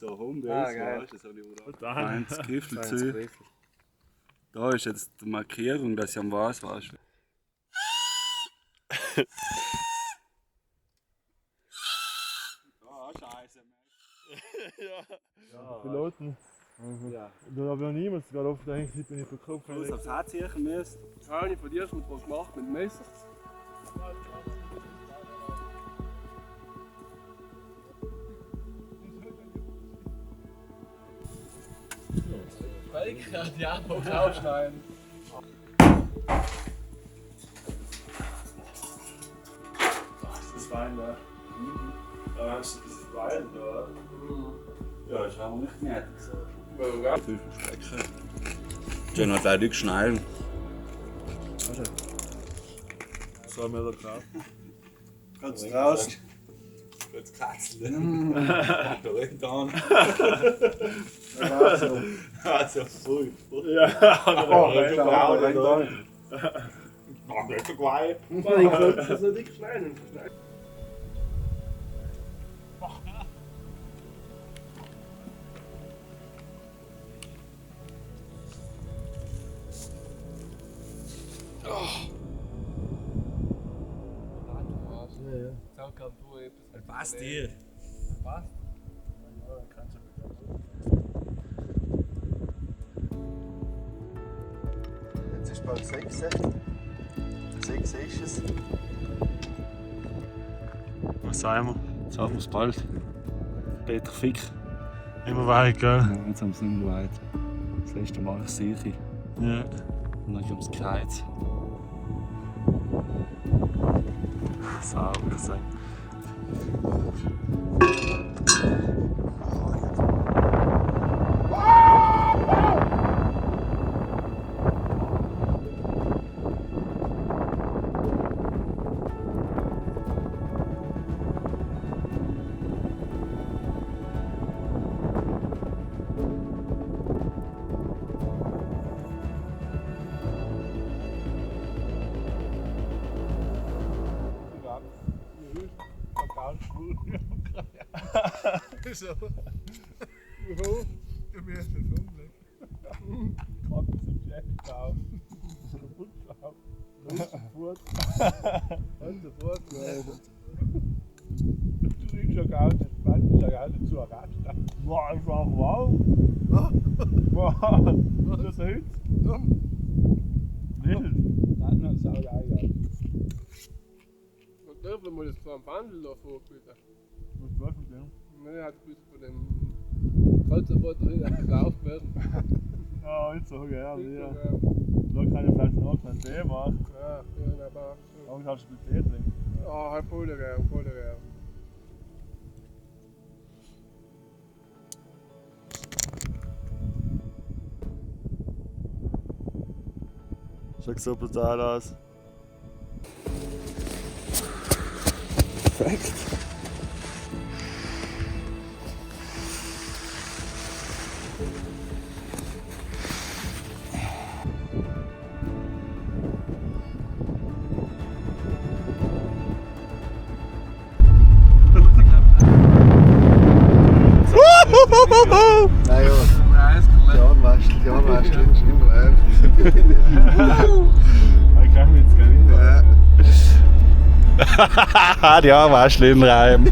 Der Hund, weißt du, das habe ich auch Da ein Griffel zu. Da ist jetzt die Markierung, dass ich am was warst. Piloten. Ja. Da habe ich noch niemals gerade oft eigentlich bin ich verkauft. Du musst aufs Herz ziehen müssen. Das habe ich von dir schon mal gemacht mit dem Messer. Fake, ja, die Abos aufschneiden. Das Wein da. Da hast du ein bisschen Wein da. Ja, das haben wir nicht mehr gesagt. Viel Specken. Die haben halt leider nicht schneiden. Soll mir da drauf? Kannst du raus? Jetzt katzeln. Direkt an. Also voll. Ja, Oh, nicht so geil. Ich wollte das nicht schneiden. Passt dir. Passt? Jetzt ist bald 6. 6 ist es. Was sagen wir? Jetzt haben wir es bald. Peter Fick. Immer weit, gell? Ja, jetzt haben wir es nicht mehr weit. Das letzte Mal ich sehe. Ja. Und dann kommt das Kreuz. Sauber sein. So. Wo? Du wirst das umlegen. Mach das im Jack auf. Unschlau. Sofort. Und sofort. Du riechst ja gar nicht. Du bist ja gar nicht zu erraten. Boah, einfach wow. Boah, das hält. Wild. Nein, das ist auch geil. Und dürfen wir das vom Wandel da vor, bitte. Was war's mit dem? Ne, hat bis von dem Kreuzerboot drin gekauft werden. Ja, nicht so gerne, ja. Ja, Da kann ich vielleicht noch einen Tee machen. ja, aber. Warum kannst du Tee trinken? Oh, halt voll gern, voll gern. Schaut so brutal aus. Perfekt. Nein, ja. Jahnwäschel ist immer ein. Ich kann mich jetzt gar nicht mehr. Ja. Ja, Waschel im Reim.